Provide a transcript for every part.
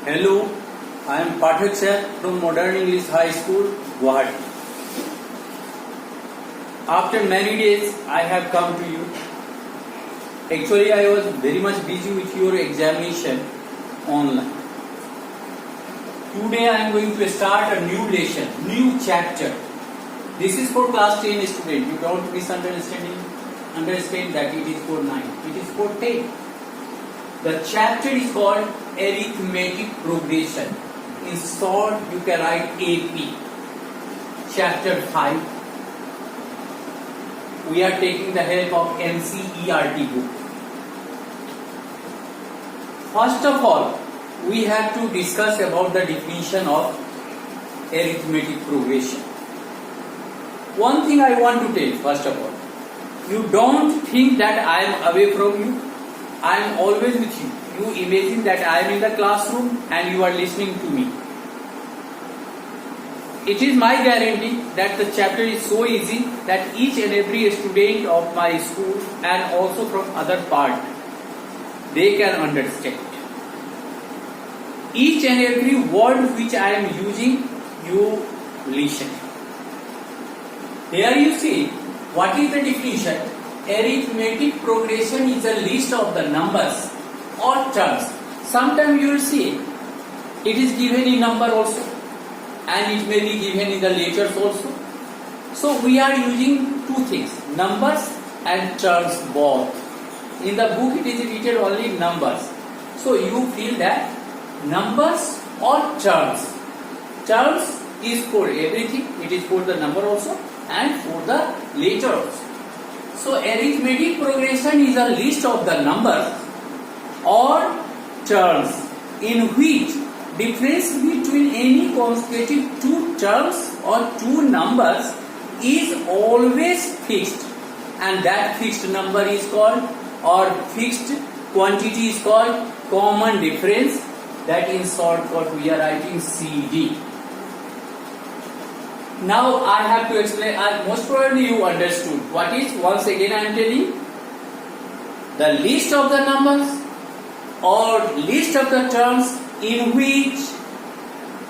Hello, I am Pathak Sir from Modern English High School, Guwahati. After many days, I have come to you. Actually, I was very much busy with your examination online. Today, I am going to start a new lesson, new chapter. This is for class 10 student. You don't understand that it is for 9. It is for 10. The chapter is called Arithmetic Progression. In short, you can write AP. Chapter 5. We are taking the help of NCERT book. First of all, we have to discuss about the definition of arithmetic progression. One thing I want to tell, first of all, you don't think that I am away from you. I am always with you. You imagine that I am in the classroom and you are listening to me. It is my guarantee that the chapter is so easy that each and every student of my school and also from other part, they can understand. Each and every word which I am using, you listen. Here you see, what is the definition? Arithmetic progression is a list of the numbers or terms. Sometimes you will see it is given in number also and it may be given in the letters also. So we are using two things, numbers and terms both. In the book it is written only numbers. So you feel that numbers or terms. Terms is for everything. It is for the number also and for the letter also. So arithmetic progression is a list of the numbers or terms in which difference between any consecutive two terms or two numbers is always fixed, and that fixed number is called, or fixed quantity is called, common difference. That in shortcut we are writing CD. Now I have to explain, most probably you understood. What is, once again I am telling, the list of the numbers or list of the terms in which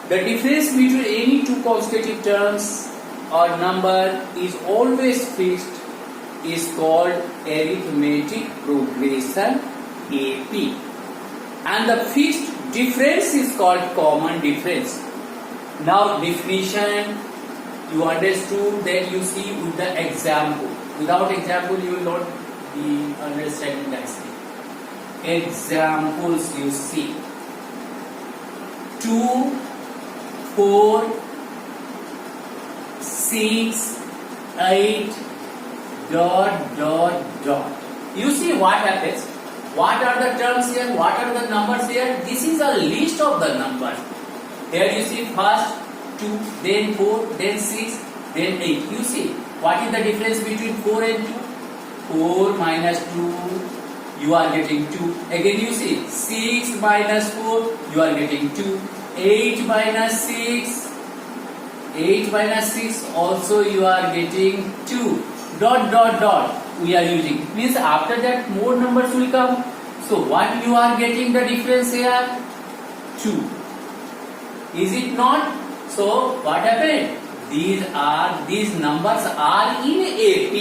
the difference between any two consecutive terms or number is always fixed is called arithmetic progression, AP. And the fixed difference is called common difference. Now definition you understood, then you see with the example. Without example you will not be understanding that thing. Examples you see. 2, 4, 6, 8, ... You see what happens? What are the terms here? What are the numbers here? This is a list of the numbers. Here you see first 2, then 4, then 6, then 8. You see what is the difference between 4 and 2? 4 minus 2, you are getting 2. Again you see 6 minus 4, you are getting 2. 8 minus 6, 8 minus 6 also you are getting 2. ... we are using. Means after that more numbers will come. So what you are getting the difference here? 2. Is it not? So what happened? These numbers are in AP,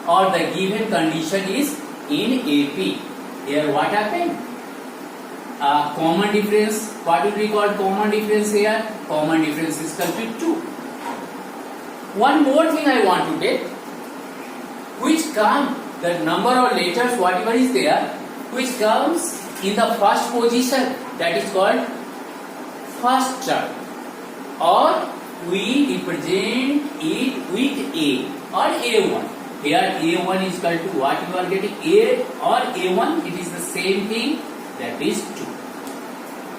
or the given condition is in AP. Here what happened? Common difference. What will be called common difference here? Common difference is equal to 2. One more thing I want to get, which come the number or letters whatever is there, which comes in the first position, that is called first term, or we represent it with A or A1. Here A1 is equal to what you are getting, A or A1, it is the same thing, that is 2.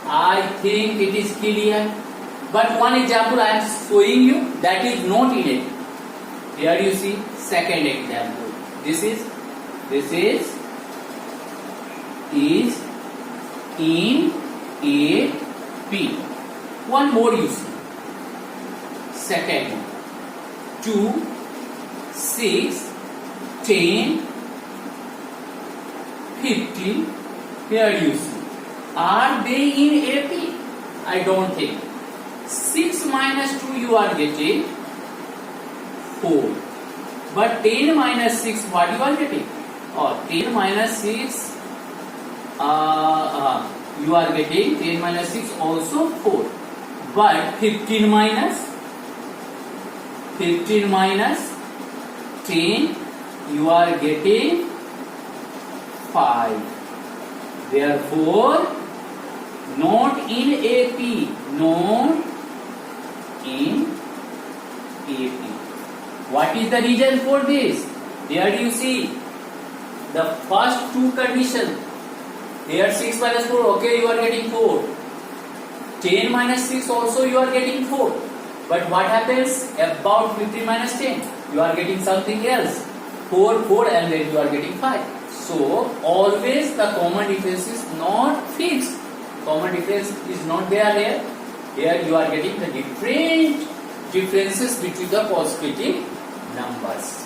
I think it is clear. But one example I am showing you, that is not in it. Here you see second example. This is in AP. One more you see. Second one. 2, 6, 10, 15. Here you see. Are they in AP? I don't think. 6 minus 2 you are getting 4. But 10 minus 6 what you are getting? Or 10 minus 6 you are getting 10 minus 6 also 4. But 15 minus 10 you are getting 5. Therefore, not in AP, not in AP. What is the reason for this? Here you see the first two conditions. Here 6 minus 4, okay, you are getting 4. 10 minus 6 also you are getting 4. But what happens about 15 minus 10? You are getting something else. 4, 4 and then you are getting 5. So, always the common difference is not fixed. Common difference is not there here. Here you are getting the different differences between the consecutive numbers.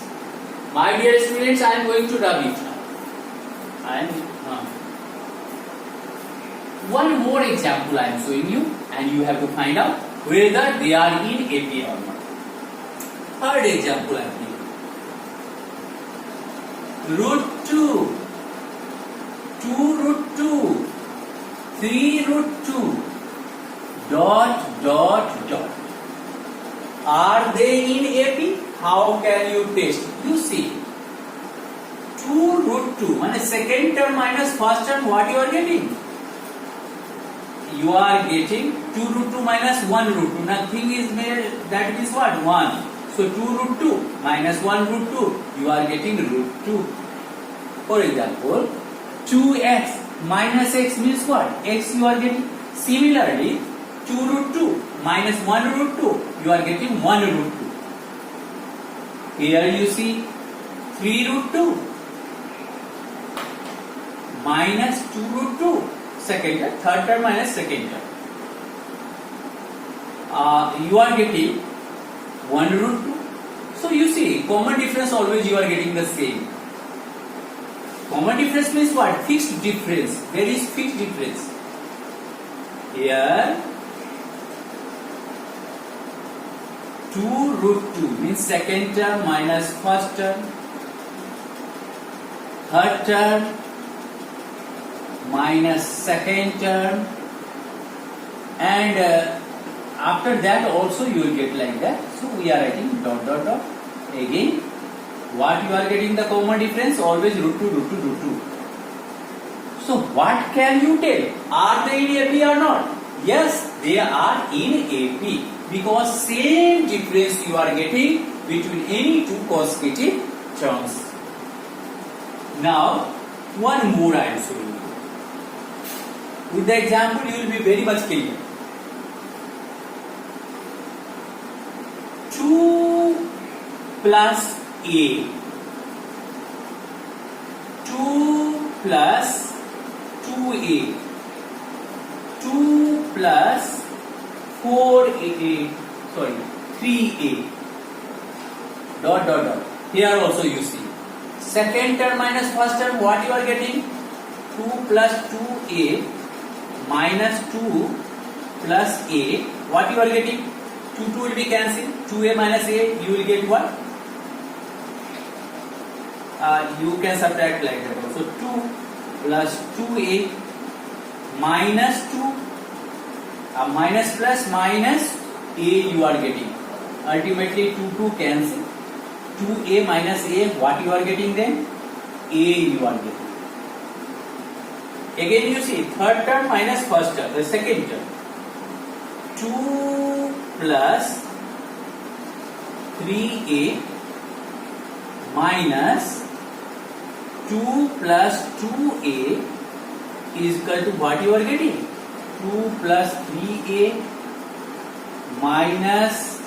My dear students, I am going to rub it now. One more example I am showing you, and you have to find out whether they are in AP or not. Third example I am giving. Root 2, 2 root 2, 3 root 2, dot. Are they in AP? How can you test? You see, 2 root 2, means second term minus first term, what you are getting? You are getting 2 root 2 minus 1 root 2. Nothing is made, that is what? 1. So 2 root 2 minus 1 root 2, you are getting root 2. For example, 2x minus x means what? X you are getting. Similarly, 2 root 2 minus 1 root 2, you are getting 1 root 2. Here you see 3 root 2 minus 2 root 2, second term, third term minus second term. You are getting 1 root 2. So you see, common difference always you are getting the same. Common difference means what? Fixed difference. There is fixed difference. Here 2 root 2 means second term minus first term. Third term minus second term. And after that also you will get like that. So we are writing dot. Again, what you are getting the common difference? Always root 2. So what can you tell? Are they in AP or not? Yes, they are in AP, because same difference you are getting between any two consecutive terms. Now, one more I am showing you. With the example, you will be very much clear. 2 plus A, 2 plus 2A, 2 plus 3A, dot. Here also you see. Second term minus first term, what you are getting? 2 plus 2A minus 2 plus A. What you are getting? 2 will be cancelled. 2A minus A, you will get what? You can subtract like that. So 2 plus 2A minus 2, minus plus minus A you are getting. Ultimately 2 cancel. 2A minus A, what you are getting then? A you are getting. Again you see, third term minus first term, the second term. 2 plus 3A minus 2 plus 2A is equal to what you are getting? 2 plus 3A minus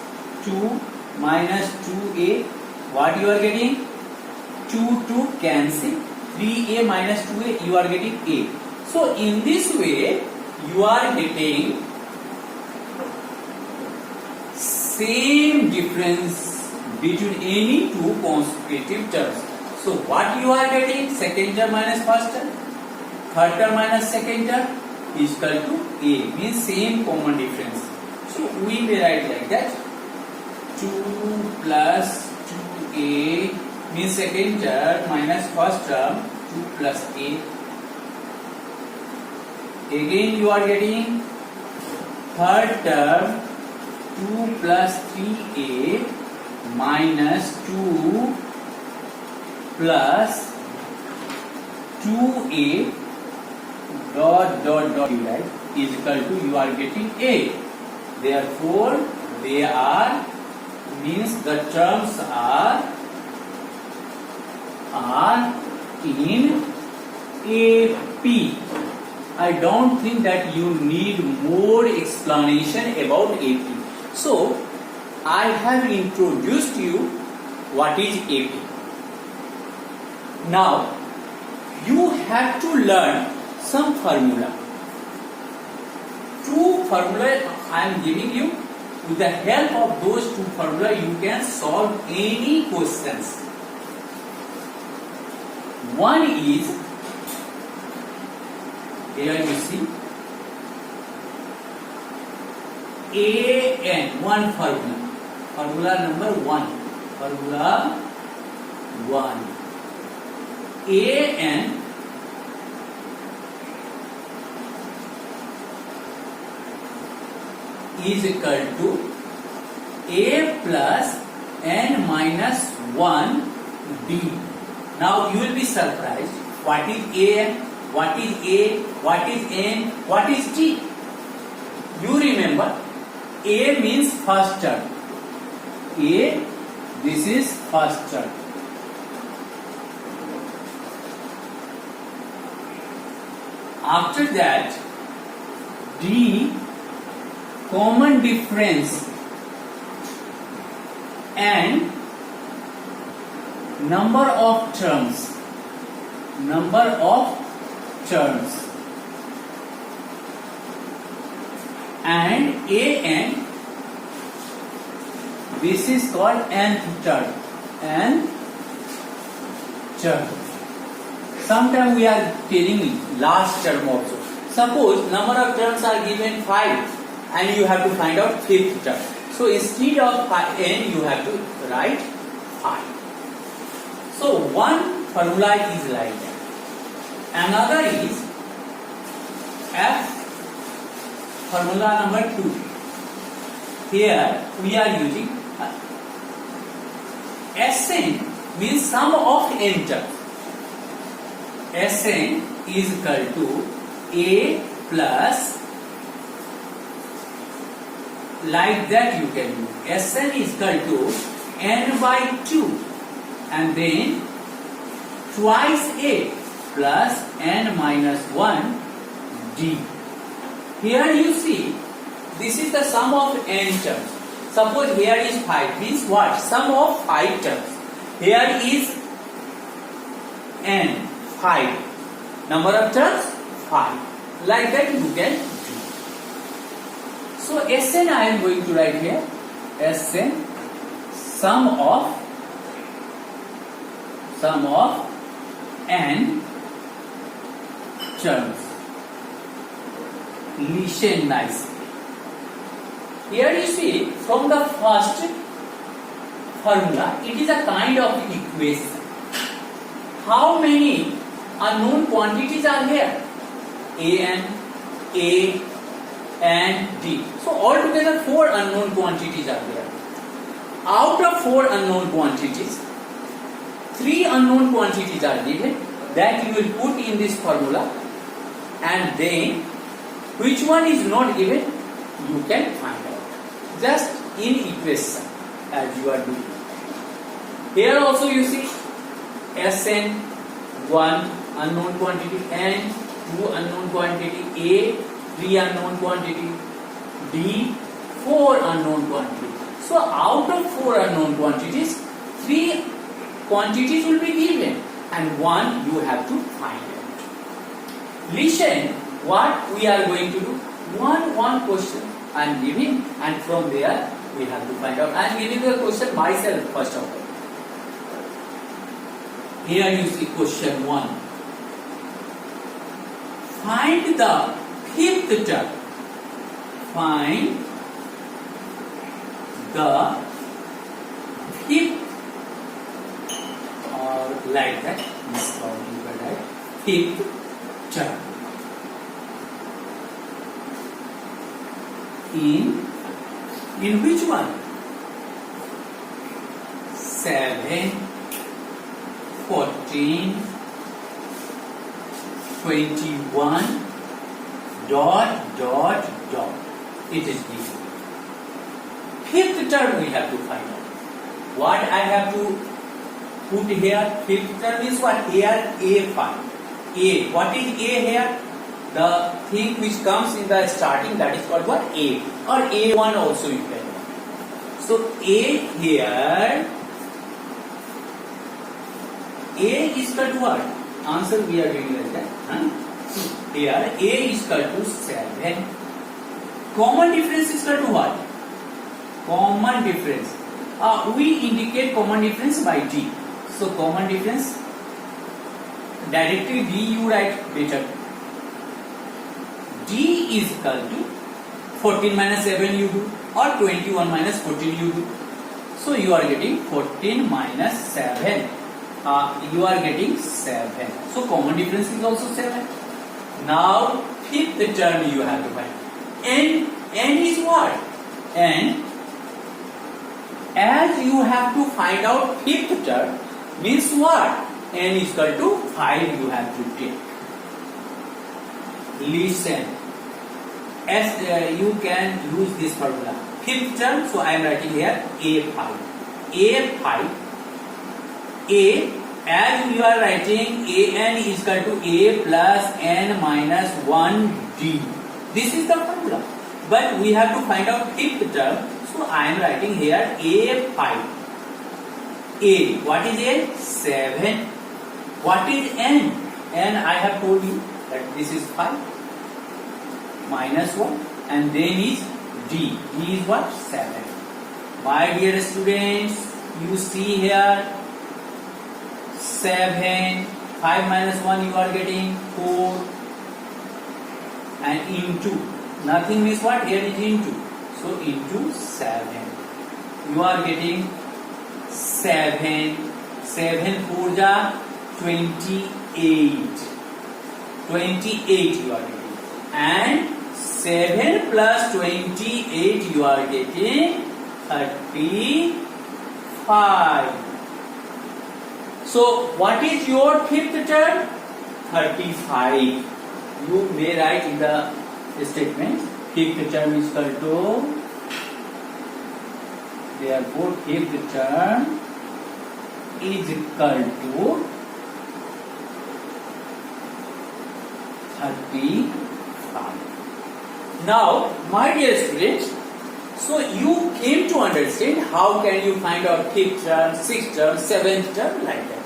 2 minus 2A. What you are getting? 2 cancel. 3A minus 2A, you are getting A. So in this way, you are getting same difference between any two consecutive terms. So what you are getting? Second term minus first term, third term minus second term, is equal to A, means same common difference. So we may write like that. 2 plus 2A means second term minus first term, 2 plus A. Again you are getting third term, 2 plus 3A minus 2 plus 2A dot dot dot is equal to, you are getting A. Therefore they are, means the terms are in AP. I don't think that you need more explanation about AP. So I have introduced you what is AP. Now you have to learn some formula. Two formula I am giving you. With the help of those two formula, you can solve any questions. One is, here you see, AN, one formula. Formula number 1. Formula 1. AN is equal to A plus N minus 1 D. Now you will be surprised. What is AN? What is A? What is N? What is D? You remember, A means first term. A, this is first term. After that, D, common difference, and number of terms. Number of terms. And AN, this is called nth term. Nth term. Sometimes we are telling last term also. Suppose number of terms are given 5 and you have to find out 5th term. So instead of n, you have to write 5. So one formula is like that. Another is F, formula number 2. Here we are using Sn, means sum of n terms. Sn is equal to A plus, like that you can do. Sn is equal to n by 2 and then twice A plus n minus 1 D. Here you see, this is the sum of n terms. Suppose here is 5, means what? Sum of 5 terms. Here is n, 5. Number of terms, 5. Like that you can do. So Sn I am going to write here. Sn, sum of n terms. Listen nicely. Here you see, from the first formula, it is a kind of equation. How many unknown quantities are here? An, A, and D. So altogether 4 unknown quantities are there. Out of 4 unknown quantities, 3 unknown quantities are given that you will put in this formula, and then which one is not given, you can find out just in equation as you are doing. Here also you see Sn, 1 unknown quantity, N, 2 unknown quantity, A, 3 unknown quantity, D, 4 unknown quantity. So out of 4 unknown quantities, 3 quantities will be given and 1 you have to find out. Listen what we are going to do. One question I am giving, and from there we have to find out. I am giving the question myself first of all. Here you see question 1. Find the fifth term. Find the fifth, or like that, fifth term in which one? 7, 14, 21, dot. It is this. Fifth term we have to find out. What I have to put here? Fifth term is what? Here A5. A. What is A here? The thing which comes in the starting, that is called what? A. Or A1 also you can. So A here. A is equal to what? Answer we are doing like that. Here A is equal to 7. Common difference is equal to what? Common difference. We indicate common difference by D. So common difference, directly D you write better. D is equal to 14 minus 7 you do, or 21 minus 14 you do. So you are getting 14 minus 7. You are getting 7. So common difference is also 7. Now fifth term you have to find. N is what? N. As you have to find out fifth term, means what? N is equal to 5 you have to take. Listen. As you can use this formula. Fifth term, so I am writing here A5. A5. A, as you are writing, An is equal to A plus N minus 1D. This is the formula. But we have to find out fifth term, so I am writing here A5. A, what is A? 7. What is N? N I have told you that this is 5 minus 1, and then is D. D is what? 7. My dear students, you see here 7, 5 minus 1 you are getting 4, and into, nothing means what? Here is into, so into 7 you are getting 7 4 ja 28 you are getting, and 7 plus 28 you are getting 35. So what is your fifth term? 35. You may write in the statement fifth term is equal to, therefore fifth term is equal to 35. Now my dear students, so you came to understand how can you find out fifth term, sixth term, seventh term, like that.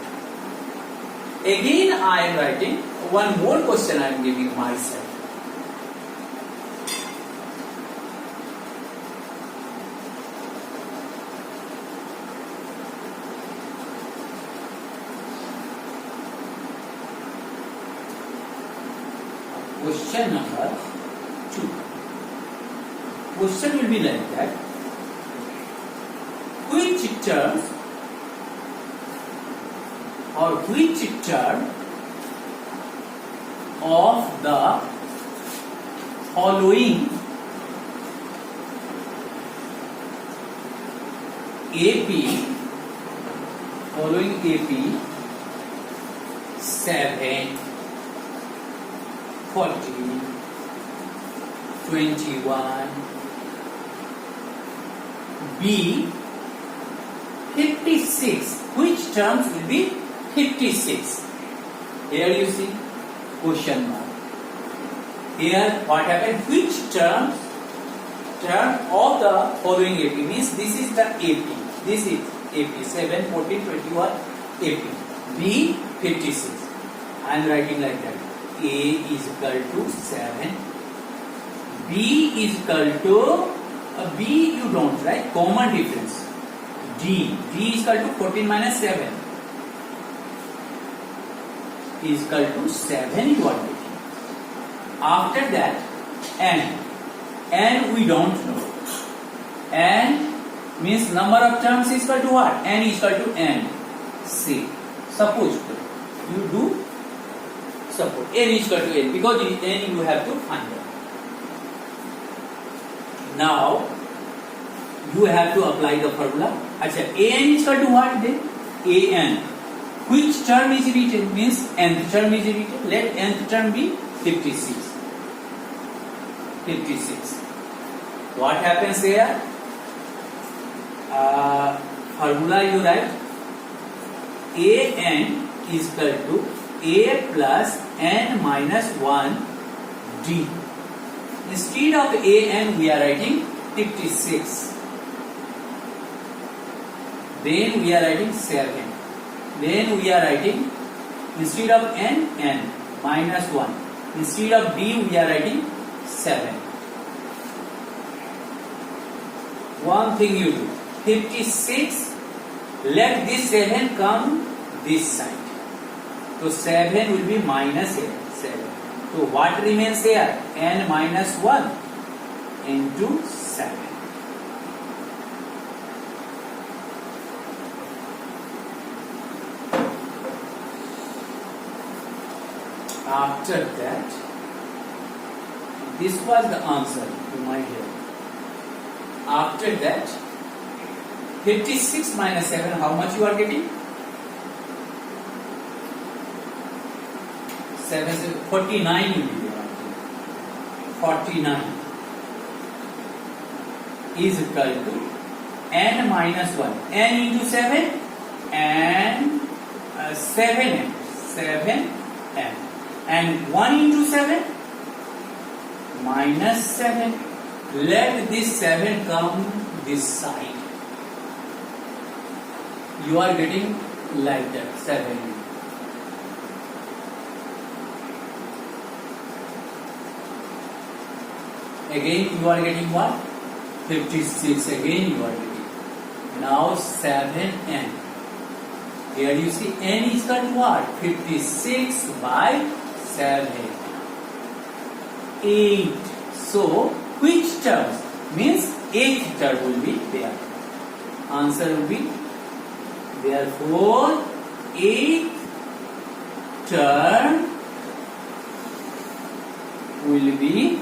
Again I am writing one more question I am giving myself. Question number 2. Question will be like that. Which terms or which term of the following AP 7, 14, 21, B 56. Which terms will be 56? Here you see question mark. Here what happened? Which term of the following AP, means this is the AP. This is AP 7, 14, 21 AP. B 56. I am writing like that. A is equal to 7. B is equal to B you don't write, common difference. D is equal to 14 minus 7 is equal to 7 you are getting. After that n we don't know. N means number of terms is equal to what? N is equal to n. See, suppose you do suppose n is equal to n, because n you have to find out. Now you have to apply the formula. Acha, an is equal to what then? An. Which term is written? Means nth term is written. Let nth term be 56. 56. What happens here? Formula you write. An is equal to a plus n minus 1 d. Instead of an we are writing 56. Then we are writing 7. Then we are writing, instead of n minus 1. Instead of d we are writing 7. One thing you do, 56, let this 7 come this side. So 7 will be minus 7. So what remains here? N minus 1 into 7. After that, this was the answer to my head. After that, 56 minus 7, how much you are getting? 7, 49 you will be getting. 49 is equal to n minus 1. N into 7 and 7n. 7n. And 1 into 7 minus 7. Let this 7 come this side. You are getting like that, 7. Again you are getting what? 56. Again you are getting. Now 7n. Here you see n is equal to what? 56 by 7. 8. So which terms? Means 8th term will be there. Answer will be, therefore 8th term will be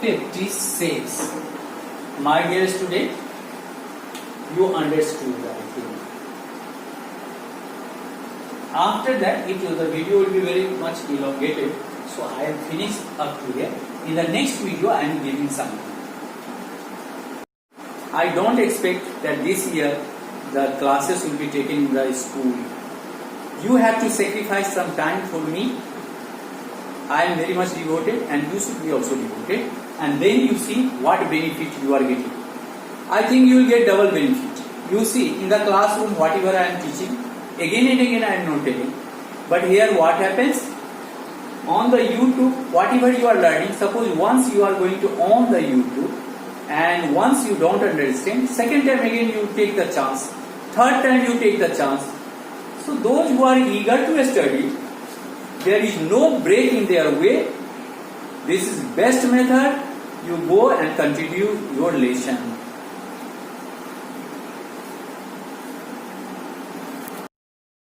56. My dear student, you understood, I think. After that, the video will be very much elongated. So I have finished up to here. In the next video, I am giving something. I don't expect that this year the classes will be taken in the school. You have to sacrifice some time for me. I am very much devoted, and you should be also devoted. And then you see what benefit you are getting. I think you will get double benefit. You see, in the classroom, whatever I am teaching, again and again I am not telling. But here what happens? On the YouTube, whatever you are learning, suppose once you are going to on the YouTube, and once you don't understand, second time again you take the chance, third time you take the chance. So those who are eager to study, there is no break in their way. This is best method. You go and continue your lesson.